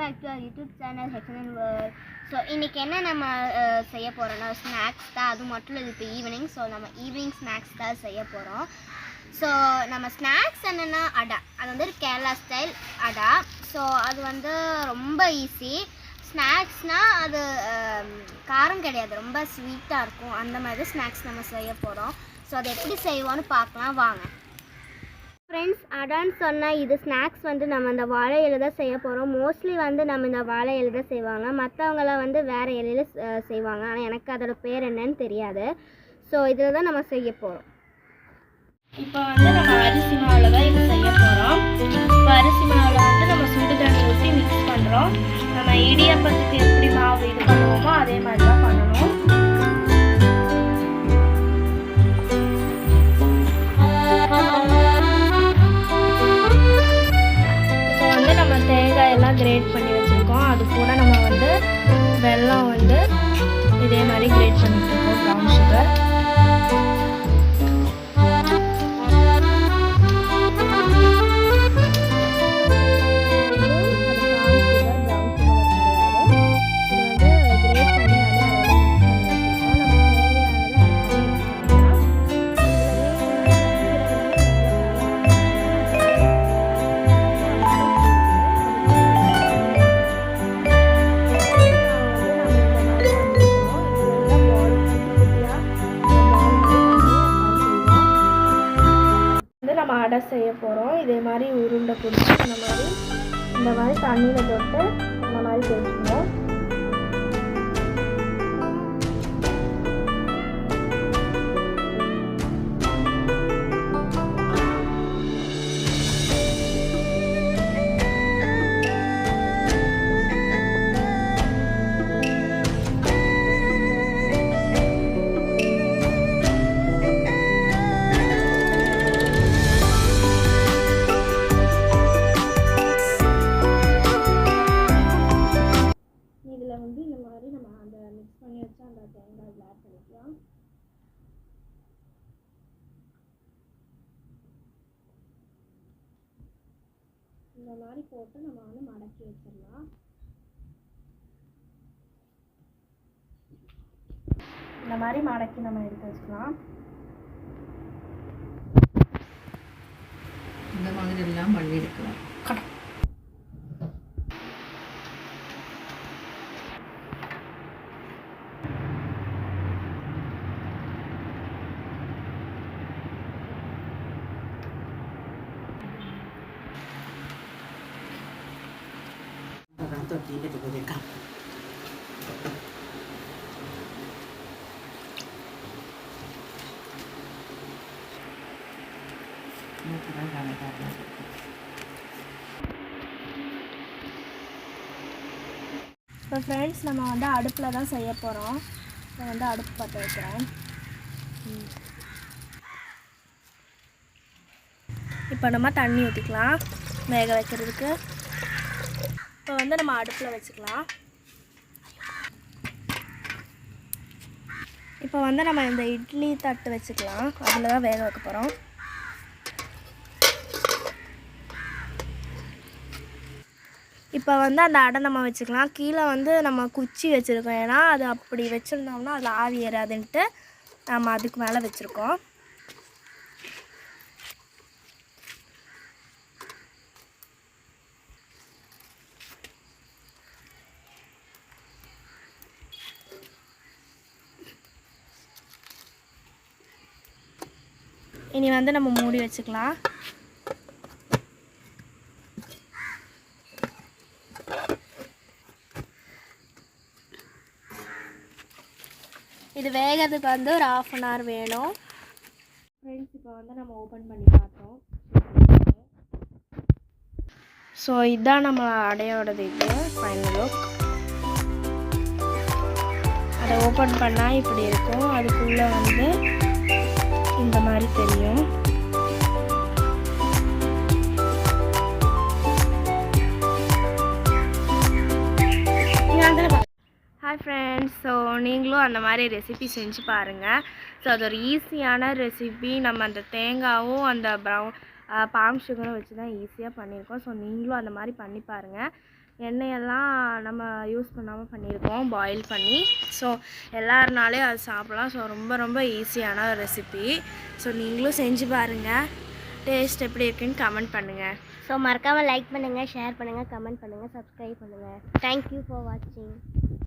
Back to our YouTube channel H N world. So இன்றைக்கி என்ன நம்ம செய்ய போகிறோன்னா ஸ்நாக்ஸ் தான். அது மட்டும் இல்லை, இப்போ ஈவினிங். ஸோ நம்ம ஈவினிங் ஸ்நாக்ஸ் தான் செய்ய போகிறோம். ஸோ நம்ம ஸ்நாக்ஸ் என்னென்னா அடா, அது வந்து கேரளா ஸ்டைல் அடா. ஸோ அது வந்து ரொம்ப ஈஸி. ஸ்நாக்ஸ்னால் அது காரம் கிடையாது, ரொம்ப ஸ்வீட்டாக இருக்கும். அந்த மாதிரி ஸ்நாக்ஸ் நம்ம செய்ய போகிறோம். ஸோ அதை எப்படி செய்வோன்னு பார்க்கலாம் வாங்க. ஃப்ரெண்ட்ஸ், அடான்னு சொன்னால் இது ஸ்நாக்ஸ் வந்து நம்ம இந்த வாழை இலை தான் செய்ய போகிறோம். மோஸ்ட்லி வந்து நம்ம இந்த வாழை இலை தான் செய்வாங்க, மற்றவங்களாம் வந்து வேறு இலையில செய்வாங்க. ஆனால் எனக்கு அதோட பேர் என்னன்னு தெரியாது. ஸோ இதில் தான் நம்ம செய்ய போகிறோம். இப்போ வந்து நம்ம அரிசி மாவில் தான் இது செய்ய போகிறோம். இப்போ அரிசி மாவில் வந்து நம்ம சுடு தண்ணி ஊற்றி மிக்ஸ் பண்ணுறோம். நம்ம இடியாப்பத்துக்கு எப்படி மாவு இது பண்ணுவோமோ அதே மாதிரி தான் பண்ணணும். இப்போ வந்து நம்ம தேங்காய் எல்லாம் கிரேட் பண்ணி வச்சுருக்கோம். அது கூட நம்ம வந்து வெல்லம் வந்து இதே மாதிரி கிரேட் பண்ணிட்டு இருக்கோம், ப்ரௌன் சுகர். நம்ம அடை செய்ய போகிறோம். இதே மாதிரி உருண்டை பிடிச்சி இந்த மாதிரி தண்ணியில் போட்டு இந்த மாதிரி தேய்ச்சிக்கணும். வந்து இந்த மாதிரி நம்ம அந்த மிக்ஸ் பண்ணி வச்சு அந்த தேங்காய் ஆட் பண்ணிக்கலாம். இந்த மாதிரி போட்டு நம்ம வந்து மடக்கி வச்சிடலாம். இந்த மாதிரி மடக்கி நம்ம எடுத்து வச்சுக்கலாம். இந்த மாதிரி எல்லாம் பண்ணி எடுக்கலாம். Tadi kita berikan. Ini kurang karena. இப்போ ஃப்ரெண்ட்ஸ், நம்ம வந்து அடுப்பில் தான் செய்ய போகிறோம். நான் வந்து அடுப்பு பற்ற வைக்கிறேன். இப்போ நம்ம தண்ணி ஊற்றிக்கலாம் வேக வைக்கிறதுக்கு. இப்போ வந்து நம்ம அடுப்பில் வச்சுக்கலாம். இப்போ வந்து நம்ம இந்த இட்லி தட்டு வச்சுக்கலாம், அதில் தான் வேக வைக்க போகிறோம். இப்போ வந்து அந்த அடை நம்ம வச்சுக்கலாம். கீழே வந்து நம்ம குச்சி வச்சுருக்கோம், ஏன்னா அது அப்படி வச்சுருந்தோம்னா அதில் ஆவி ஏறாதுன்ட்டு நம்ம அதுக்கு மேலே வச்சுருக்கோம். இனி வந்து நம்ம மூடி வச்சுக்கலாம். இது வேகிறதுக்கு வந்து ஒரு 1/2 அன் ஹவர் வேணும். ஃப்ரெண்ட்ஸ், இப்போ வந்து நம்ம ஓப்பன் பண்ணி பார்த்தோம். ஸோ இதுதான் நம்ம அடையோடது. இது ஃபைனல் லுக். அதை ஓப்பன் பண்ணால் இப்படி இருக்கும். அதுக்குள்ளே வந்து இந்த மாதிரி தெரியும். ஹாய் ஃப்ரெண்ட்ஸ், ஸோ நீங்களும் அந்த மாதிரி ரெசிபி செஞ்சு பாருங்கள். ஸோ அது ஒரு ஈஸியான ரெசிபி. நம்ம அந்த தேங்காயும் அந்த பாம் சுகரும் வச்சு தான் ஈஸியாக பண்ணியிருக்கோம். ஸோ நீங்களும் அந்த மாதிரி பண்ணி பாருங்கள். எண்ணெயெல்லாம் நம்ம யூஸ் பண்ணாமல் பண்ணியிருக்கோம் பாயில் பண்ணி. ஸோ எல்லாருனாலே அது சாப்பிடலாம். ஸோ ரொம்ப ரொம்ப ஈஸியான ரெசிபி. ஸோ நீங்களும் செஞ்சு பாருங்கள். டேஸ்ட் எப்படி இருக்குன்னு கமெண்ட் பண்ணுங்கள். ஸோ மறக்காமல் லைக் பண்ணுங்கள், ஷேர் பண்ணுங்கள், கமெண்ட் பண்ணுங்கள், சப்ஸ்கிரைப் பண்ணுங்கள். தேங்க்யூ ஃபார் வாட்சிங்.